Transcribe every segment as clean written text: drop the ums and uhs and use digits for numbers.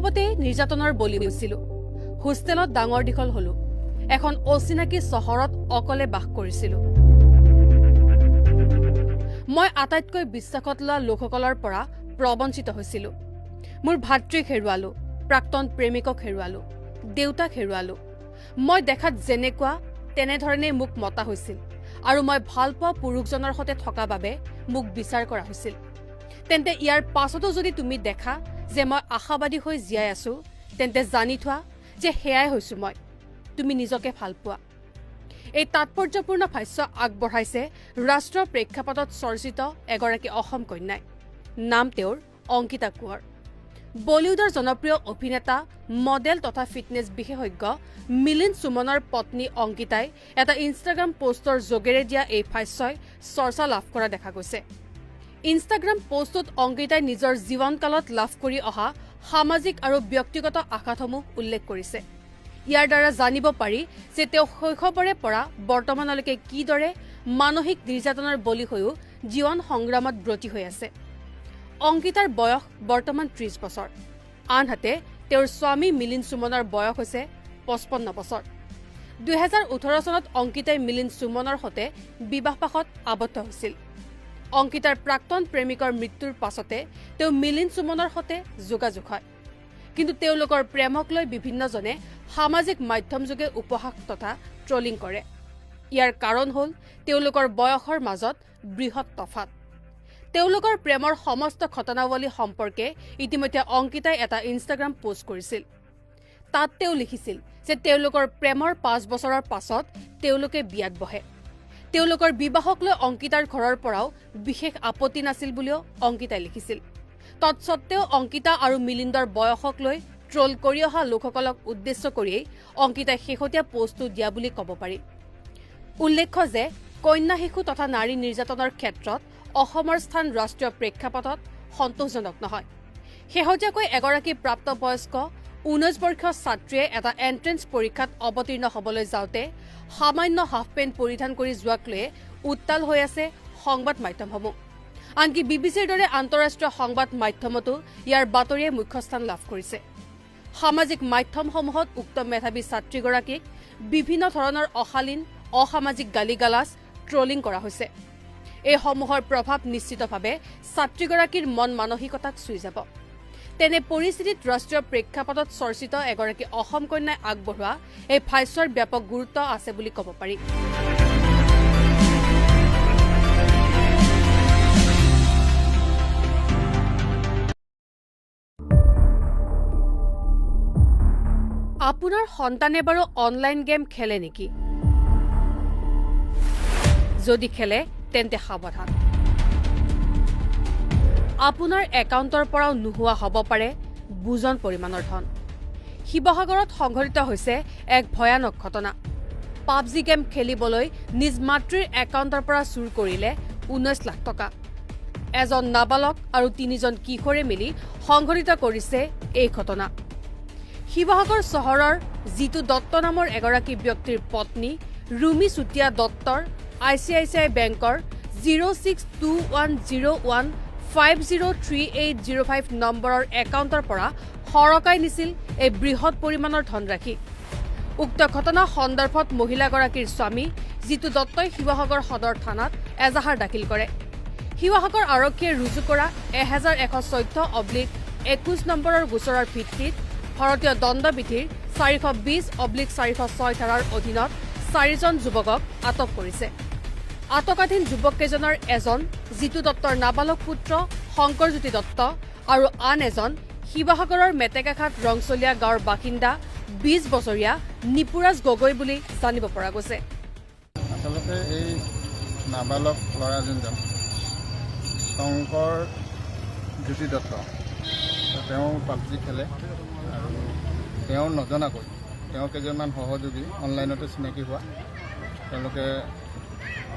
শৈশৱতে নিৰ্যাতনৰ বলি হৈছিলো হোষ্টেলত ডাঙৰ দীঘল হলো এখন অচিনাকি চহৰত অকলে বাস কৰিছিলো মই আটাইতকৈ বিশ্বাসত লোৱা লোকসকলৰ পৰা প্ৰবঞ্চিত হৈছিলো মোৰ ভাতৃক হেৰুৱালো প্ৰাক্তন প্ৰেমিকক হেৰুৱালো দেউতাক হেৰুৱালো মই দেখাত যেনেকুৱা তেনেধৰণে মোক মতা হৈছিল আৰু মই ভাল পোৱা পুৰুষজনৰ সৈতে থকা বাবে মোক বিচাৰ কৰা হৈছিল তেন্তে ইয়াৰ পাছতো যদি তুমি দেখা যে মই আশাবাদী হৈ জীয়াই আছো তেন্তে জানি থোৱা যে হেয়াই হৈছো মই তুমি নিজকে ভাল পোৱা এই তাৎপৰ্যপূৰ্ণ ভাষ্য আগবঢ়াইছে ৰাষ্ট্ৰীয় প্ৰেক্ষাপটত চৰ্চিত এগৰাকী অসম কন্যাই নাম তেওঁৰ অংকিতা কোঁৱৰ বলিউডৰ জনপ্ৰিয় অভিনেতা মডেল তথা ফিটনেছ বিশেষজ্ঞ মিলিন্দ সুমনৰ পত্নী অংকিতাই এটা ইনষ্টাগ্ৰাম পোষ্টৰ যোগেৰে দিয়া এই ভাষ্যই চৰ্চা লাভ কৰা দেখা গৈছে ইনষ্টাগ্ৰাম পোষ্টত অংকিতাই নিজৰ জীৱনকালত লাভ কৰি অহা সামাজিক আৰু ব্যক্তিগত আঘাতসমূহ উল্লেখ কৰিছে ইয়াৰ দ্বাৰা জানিব পাৰি যে তেওঁ শৈশৱৰে পৰা বৰ্তমানলৈকে কিদৰে মানসিক নিৰ্যাতনৰ বলি হৈও জীৱন সংগ্ৰামত ব্ৰতী হৈ আছে অংকিতাৰ বয়স বৰ্তমান ৩০ বছৰ আনহাতে তেওঁৰ স্বামী মিলিন্দ সুমনৰ বয়স হৈছে ৫৫ বছৰ ২০১৮ চনত অংকিতাই মিলিন্দ সুমনৰ সৈতে বিবাহপাশত আবদ্ধ হৈছিল অংকিতাৰ প্ৰাক্তন প্ৰেমিকৰ মৃত্যুৰ পাছতে তেওঁ মিলিন্দ সুমনৰ সৈতে যোগাযোগ হয় কিন্তু তেওঁলোকৰ প্ৰেমক লৈ বিভিন্নজনে সামাজিক মাধ্যমযোগে উপহাস তথা ট্ৰলিং কৰে ইয়াৰ কাৰণ হ'ল তেওঁলোকৰ বয়সৰ মাজত বৃহৎ তফাত তেওঁলোকৰ প্ৰেমৰ সমস্ত ঘটনাৱলী সম্পৰ্কে ইতিমধ্যে অংকিতাই এটা ইনষ্টাগ্ৰাম পোষ্ট কৰিছিল তাত তেওঁ লিখিছিল যে তেওঁলোকৰ প্ৰেমৰ ৫ বছৰৰ পাছত তেওঁলোকে বিয়াত বহে তেওঁলোকৰ বিবাহক লৈ অংকিতাৰ ঘৰৰ পৰাও বিশেষ আপত্তি নাছিল বুলিও অংকিতাই লিখিছিল তৎসত্ত্বেও অংকিতা আৰু মিলিন্দৰ বয়সক লৈ ট্ৰল কৰি অহা লোকসকলক উদ্দেশ্য কৰিয়েই অংকিতাই শেহতীয়া পোষ্টটো দিয়া বুলি ক'ব পাৰি উল্লেখ্য যে কন্যা শিশু তথা নাৰী নিৰ্যাতনৰ ক্ষেত্ৰত অসমৰ স্থান ৰাষ্ট্ৰীয় প্ৰেক্ষাপটত সন্তোষজনক নহয় শেহতীয়াকৈ এগৰাকী প্ৰাপ্তবয়স্ক ১৯ বৰ্ষীয় ছাত্ৰীয়ে এটা এণ্ট্ৰেন্স পৰীক্ষাত অৱতীৰ্ণ হ'বলৈ যাওঁতে সামান্য হাফ পেণ্ট পৰিধান কৰি যোৱাক লৈ উত্তাল হৈ আছে সংবাদ মাধ্যমসমূহ আনকি বিবিচিৰ দৰে আন্তঃৰাষ্ট্ৰীয় সংবাদ মাধ্যমতো ইয়াৰ বাতৰিয়ে মুখ্য স্থান লাভ কৰিছে সামাজিক মাধ্যমসমূহত উক্ত মেধাৱী ছাত্ৰীগৰাকীক বিভিন্ন ধৰণৰ অশালীন অসামাজিক গালিগালাজ ট্ৰলিং কৰা হৈছে এইসমূহৰ প্ৰভাৱ নিশ্চিতভাৱে ছাত্ৰীগৰাকীৰ মন মানসিকতাক চুই যাব তেনে পৰিস্থিতিত ৰাষ্ট্ৰীয় প্ৰেক্ষাপটত চৰ্চিত এগৰাকী অসম কন্যাই আগবঢ়োৱা এই ভাষ্যৰ ব্যাপক গুৰুত্ব আছে বুলি ক'ব পাৰি আপোনাৰ সন্তানে বাৰু অনলাইন গেম খেলে নেকি যদি খেলে তেন্তে সাৱধান আপোনাৰ একাউণ্টৰ পৰাও নোহোৱা হ'ব পাৰে বুজন পৰিমাণৰ ধন শিৱসাগৰত সংঘটিত হৈছে এক ভয়ানক ঘটনা পাবজি গেম খেলিবলৈ নিজ মাতৃৰ একাউণ্টৰ পৰা চুৰ কৰিলে ১৯ লাখ টকা এজন নাবালক আৰু ৩জন কিশোৰে মিলি সংঘটিত কৰিছে এই ঘটনা শিৱসাগৰ চহৰৰ জিতু দত্ত নামৰ এগৰাকী ব্যক্তিৰ পত্নী ৰুমি চুতীয়া দত্তৰ ICICI বেংকৰ 062101503805 নম্বৰৰ একাউণ্টৰ পৰা সৰকাই নিছিল এই বৃহৎ পৰিমাণৰ ধনৰাশি উক্ত ঘটনা সন্দৰ্ভত মহিলাগৰাকীৰ স্বামী জিতু দত্তই শিৱসাগৰ সদৰ থানাত এজাহাৰ দাখিল কৰে শিৱসাগৰ আৰক্ষীয়ে ৰুজু কৰা 1114/21 নম্বৰৰ গোচৰৰ ভিত্তিত ভাৰতীয় দণ্ডবিধিৰ 420/406 ধাৰাৰ অধীনত 4জন যুৱকক আটক কৰিছে আটকাধীন যুৱককেইজনৰ এজন জিতু দত্তৰ নাবালক পুত্ৰ শংকৰজ্যোতি দত্ত আৰু আন এজন শিৱসাগৰৰ মেটেকাঘাট ৰংচলীয়া গাঁৱৰ বাসিন্দা 20 বছৰীয়া নিপুৰাজ গগৈ বুলি জানিব পৰা গৈছে আচলতে এই নাবালক ল'ৰা যোনজন শংকৰজ্যোতি দত্ত তেওঁ পাবজি খেলে আৰু তেওঁ নজনাকৈ তেওঁ কেইজনমান সহযোগী অনলাইনতে চিনাকি হোৱা তেওঁলোকে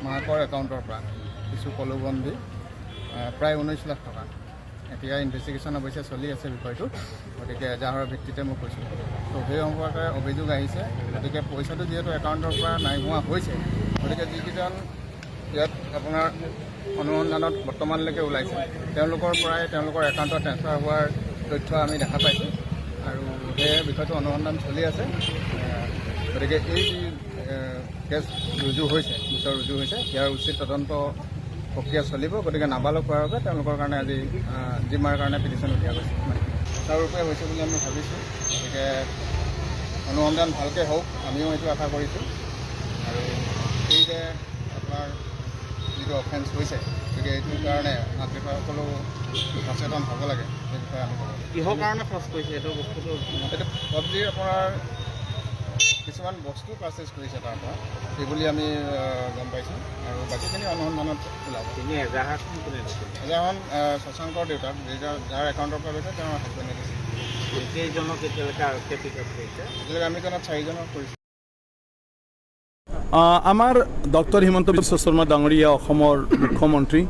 মাকৰ একাউণ্টৰ পৰা কিছু প্ৰলোভন দি প্ৰায় 19 লাখ টকা এতিয়া ইনভেষ্টিগেশ্যন অৱশ্যে চলি আছে বিষয়টো গতিকে এজাহাৰৰ ভিত্তিতে মই কৈছোঁ তো সেই সম্পৰ্কে অভিযোগ আহিছে গতিকে পইচাটো যিহেতু একাউণ্টৰ পৰা নাই হোৱা হৈছে গতিকে যিকেইজন ইয়াত আপোনাৰ অনুসন্ধানত বৰ্তমানলৈকে ওলাইছে তেওঁলোকৰ পৰাই তেওঁলোকৰ একাউণ্টত ট্ৰেন্সফাৰ হোৱাৰ তথ্য আমি দেখা পাইছোঁ আৰু সেই বিষয়টো অনুসন্ধান চলি আছে। গতিকে এই যি কেছ ৰুজু হৈছে, গোচৰ ৰুজু হৈছে, ইয়াৰ উচিত তদন্ত প্ৰক্ৰিয়া চলিব। গতিকে নাবালক হোৱাৰ বাবে তেওঁলোকৰ কাৰণে আজি জিম্মাৰ কাৰণে পিটিশ্যন উঠা গৈছে। সুচাৰুৰূপে হৈছে বুলি আমি ভাবিছোঁ। গতিকে অনুসন্ধান ভালকৈ হওক, আমিও এইটো আশা কৰিছোঁ। আৰু এই যে আপোনাৰ যিটো অফেন্স হৈছে, গতিকে এইটোৰ কাৰণে মাক দেউতাকসকলেও সচেতন হ'ব লাগে। সেই বিষয়ে আমি কিহৰ কাৰণে খৰচ কৰিছে এইটো বস্তুটো? এইটো পাবজিৰ আপোনাৰ কিছুমান বস্তু পাৰ্চেছ কৰিছে তাৰ পৰা, সেইবুলি আমি গম পাইছোঁ। আৰু বাকীখিনি অনুসন্ধানত ওলাব। এজাহাৰখন কোনে দিছিল? এজাহাৰখন শশাংকৰ দেউতাক, যাৰ একাউণ্টৰ পৰা গৈছে তেওঁৰ হাজবেণ্ডে দিছে। কেইজনক এতিয়ালৈকে আৰক্ষীয়ে পিক আপ কৰিছে? এতিয়ালৈকে আমি জনাত 4জনক কৰিছোঁ। আমাৰ ডক্টৰ হিমন্ত বিশ্ব শৰ্মা ডাঙৰীয়া অসমৰ মুখ্যমন্ত্ৰী,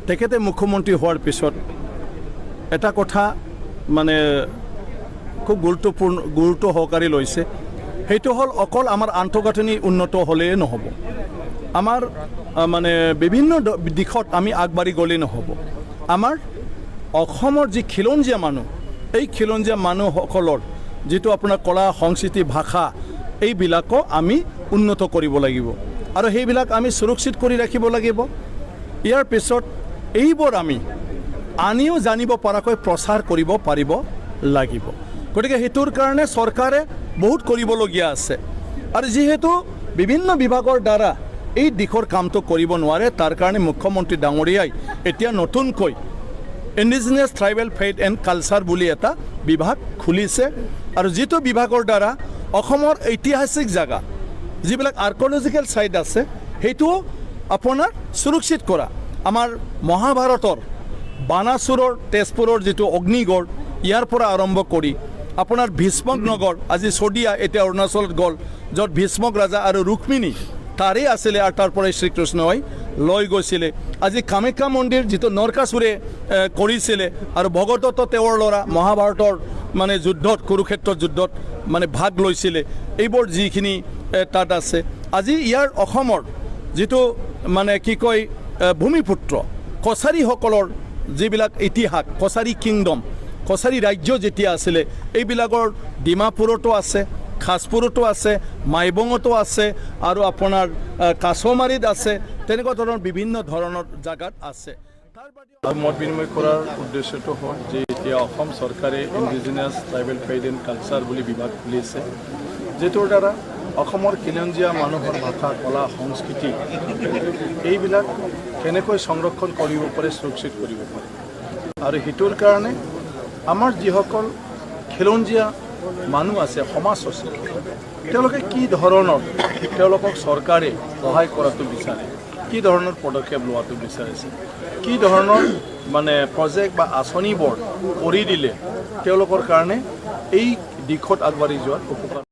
তেখেতে মুখ্যমন্ত্ৰী হোৱাৰ পিছত এটা কথা মানে খুব গুৰুত্ব সহকাৰে লৈছে। সেইটো হ'ল অকল আমাৰ আন্তঃগাঁথনি উন্নত হ'লেই নহ'ব, আমাৰ মানে বিভিন্ন দিশত আমি আগবাঢ়ি গ'লেই নহ'ব। আমাৰ অসমৰ যি খিলঞ্জীয়া মানুহ, এই খিলঞ্জীয়া মানুহসকলৰ যিটো আপোনাৰ কলা সংস্কৃতি ভাষা, এইবিলাকো আমি উন্নত কৰিব লাগিব আৰু সেইবিলাক আমি সুৰক্ষিত কৰি ৰাখিব লাগিব। ইয়াৰ পিছত এইবোৰ আমি আনিও জানিব পৰাকৈ প্ৰচাৰ কৰিব পাৰিব লাগিব। গতিকে সেইটোৰ কাৰণে চৰকাৰে বহুত কৰিবলগীয়া আছে। আৰু যিহেতু বিভিন্ন বিভাগৰ দ্বাৰা এই দিশৰ কামটো কৰিব নোৱাৰে, তাৰ কাৰণে মুখ্যমন্ত্ৰী ডাঙৰীয়াই এতিয়া নতুনকৈ indigenous tribal faith and culture বুলি এটা বিভাগ খুলিছে। আৰু যিটো বিভাগৰ দ্বাৰা অসমৰ ঐতিহাসিক জেগা, যিবিলাক আৰ্কলজিকেল ছাইট আছে, সেইটোও আপোনাৰ সুৰক্ষিত কৰা। আমাৰ মহাভাৰতৰ বানাসুৰৰ তেজপুৰৰ যিটো অগ্নিগড়, ইয়াৰ পৰা আৰম্ভ কৰি আপোনাৰ ভীষ্মক নগৰ, আজি চদিয়া এতিয়া অৰুণাচলত গ'ল, য'ত ভীষ্মক ৰাজা আৰু ৰুক্মিণী তাৰেই আছিলে আৰু তাৰ পৰাই শ্ৰীকৃষ্ণই লৈ গৈছিলে। আজি কামাখ্যা মন্দিৰ যিটো নৰকাসুৰে কৰিছিলে আৰু ভগদত্ত তেওঁৰ ল'ৰা মহাভাৰতৰ মানে যুদ্ধত, কুৰুক্ষেত্ৰ যুদ্ধত মানে ভাগ লৈছিলে, এইবোৰ যিখিনি তাত আছে। আজি ইয়াৰ অসমৰ যিটো মানে কি কয় ভূমিপুত্ৰ কছাৰীসকলৰ যিবিলাক ইতিহাস, কছাৰী কিংডম, কছাৰী ৰাজ্য যেতিয়া আছিলে, এইবিলাকৰ ডিমাপুৰতো আছে, খাছপুৰতো আছে, মাইবঙতো আছে আৰু আপোনাৰ কাছমাৰীত আছে, তেনেকুৱা ধৰণৰ বিভিন্ন ধৰণৰ জেগাত আছে। মত বিনিময় কৰাৰ উদ্দেশ্যটো হ'ল যে এতিয়া অসম চৰকাৰে indigenous tribal faith and culture বুলি বিভাগ খুলিছে, যিটোৰ দ্বাৰা অসমৰ খিলঞ্জীয়া মানুহৰ ভাষা, কলা, সংস্কৃতি এইবিলাক কেনেকৈ সংৰক্ষণ কৰিব পাৰে, সুৰক্ষিত কৰিব পাৰে। আৰু সেইটোৰ কাৰণে আমাৰ যিসকল খিলঞ্জীয়া মানুহ আছে, সমাজ আছে, তেওঁলোকে কি ধৰণৰ তেওঁলোকক চৰকাৰে সহায় কৰাটো বিচাৰে, কি ধৰণৰ পদক্ষেপ লোৱাটো বিচাৰিছে, কি ধৰণৰ মানে প্ৰজেক্ট বা আঁচনিবোৰ কৰি দিলে তেওঁলোকৰ কাৰণে এই দিশত আগবাঢ়ি যোৱাত উপকাৰ